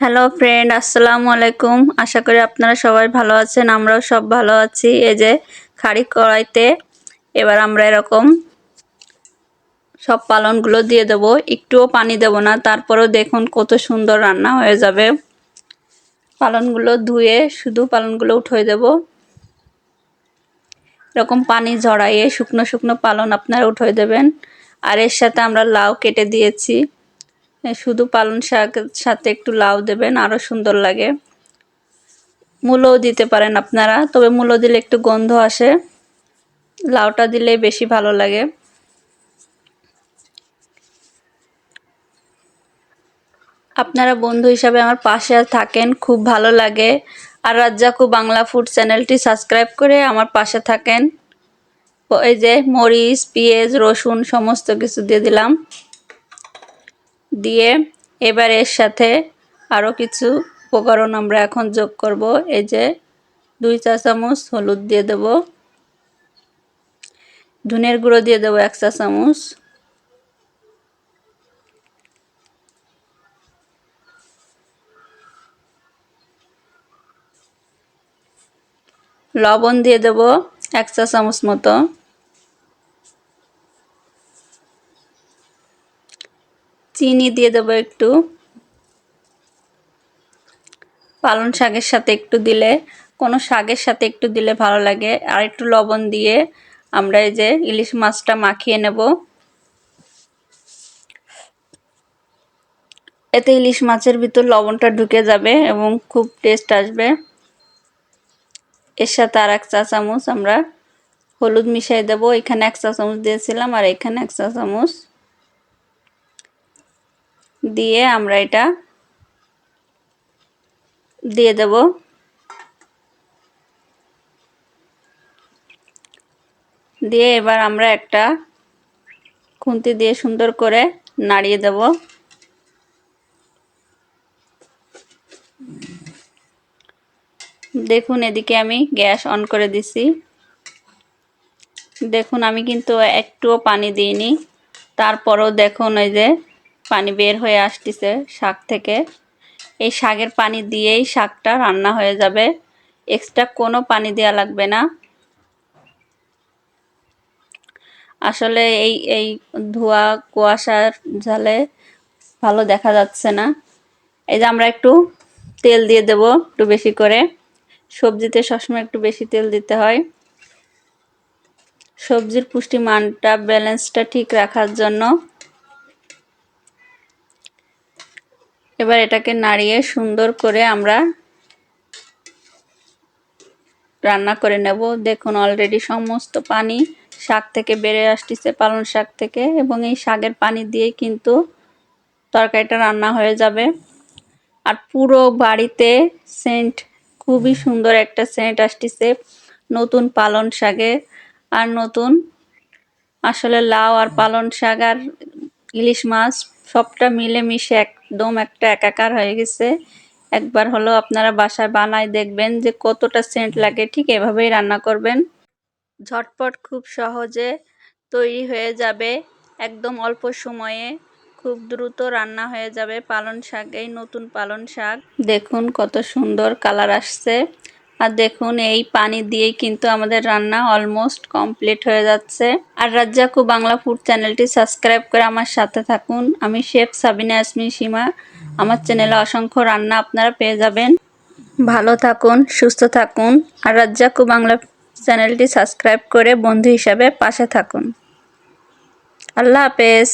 Hello friend, আসসালামু আলাইকুম। আশা করি আপনারা সবাই ভালো আছেন। আমরাও সব ভালো আছি। এই যে খাড়ি কড়াইতে এবার আমরা এরকম সব পালনগুলো দিয়ে দেব। একটুও পানি দেব না, তারপরেও দেখুন কত সুন্দর রান্না হয়ে যাবে। পালনগুলো ধুয়ে শুধু পালনগুলো উঠিয়ে দেব। এরকম পানি ঝরাইয়ে শুকনো শুকনো পালন আপনারা উঠিয়ে দেবেন। আর এর সাথে আমরা লাউ কেটে দিয়েছি। শুধু পালন শাকের সাথে একটু লাউ দেবেন, আরো সুন্দর লাগে। মূলও দিতে পারেন আপনারা, তবে মূলো দিলে একটু গন্ধ আসে, লাউটা দিলে বেশি ভালো লাগে। আপনারা বন্ধু হিসাবে আমার পাশে থাকেন, খুব ভালো লাগে। আর রাজ্জাকু বাংলা ফুড চ্যানেলটি সাবস্ক্রাইব করে আমার পাশে থাকেন। এই যে মরিচ, পেঁয়াজ, রসুন সমস্ত কিছু দিয়ে দিলাম। দিয়ে এবার এর সাথে আরও কিছু উপকরণ আমরা এখন যোগ করব। এই যে 2 চা চামচ হলুদ দিয়ে দেব, ধনের গুঁড়ো দিয়ে দেব 1 চা চামচ, লবণ দিয়ে দেব 1 চা চামচ মতো, চিনি দিয়ে দেব একটু। পালং শাকের সাথে একটু দিলে, কোনো শাকের সাথে একটু দিলে ভালো লাগে। আর একটু লবণ দিয়ে আমরা এই যে ইলিশ মাছটা মাখিয়ে নেব। এতে ইলিশ মাছের ভিতর লবণটা ঢুকে যাবে এবং খুব টেস্ট আসবে। এর সাথে আর 1 চা চামচ আমরা হলুদ মিশিয়ে দেব। এখানে 1 চা চামচ দিয়েছিলাম আর এখানে 1 চা চামচ দিয়ে আমরা এটা দিয়ে দেব। দিয়ে এবার আমরা একটা খুন্তি দিয়ে সুন্দর করে নাড়িয়ে দেব। দেখুন এদিকে আমি গ্যাস অন করে দিছি। দেখুন আমি কিন্তু একটুও পানি দিইনি, তারপরও দেখুন এই যে পানি বের হয়ে আসতেছে শাক থেকে। এই শাকের পানি দিয়েই শাকটা রান্না হয়ে যাবে, এক্সট্রা কোনো পানি দেওয়া লাগবে না। আসলে এই ধোয়া কুয়াশার ঝালে ভালো দেখা যাচ্ছে না। এই যে আমরা একটু তেল দিয়ে দেব, একটু বেশি করে। সবজিতে সবসময় একটু বেশি তেল দিতে হয়, সবজির পুষ্টিমানটা ব্যালেন্সটা ঠিক রাখার জন্য। এবার এটাকে নাড়িয়ে সুন্দর করে আমরা রান্না করে নেব। দেখুন অলরেডি সমস্ত পানি শাক থেকে বেরিয়ে আসতেছে, পালং শাক থেকে, এবং এই শাকের পানি দিয়েই কিন্তু তরকারিটা রান্না হয়ে যাবে। আর পুরো বাড়িতে সেন্ট, খুবই সুন্দর একটা সেন্ট আসতেছে নতুন পালং শাকে। আর নতুন আসলে লাউ আর পালং শাক আর ইলিশ মাছ সবটা মিলেমিশে একদম একটা একাকার হয়ে গেছে। একবার হলো আপনারা বাসায় বানায় দেখবেন যে কতটা সেন্ট লাগে। ঠিক এভাবেই রান্না করবেন, ঝটপট খুব সহজে তৈরি হয়ে যাবে। একদম অল্প সময়ে খুব দ্রুত রান্না হয়ে যাবে পালং শাক, এই নতুন পালং শাক। দেখুন কত সুন্দর কালার আসছে। আর দেখুন এই পানি দিয়েই কিন্তু আমাদের রান্না অলমোস্ট কমপ্লিট হয়ে যাচ্ছে। আর রাজ্জাকু বাংলা ফুড চ্যানেলটি সাবস্ক্রাইব করে আমার সাথে থাকুন। আমি শেফ সাবিনা ইয়াসমিন সীমা। আমার চ্যানেলে অসংখ্য রান্না আপনারা পেয়ে যাবেন। ভালো থাকুন, সুস্থ থাকুন। আর রাজ্জাকু বাংলা চ্যানেলটি সাবস্ক্রাইব করে বন্ধু হিসাবে পাশে থাকুন। আল্লাহ হাফেজ।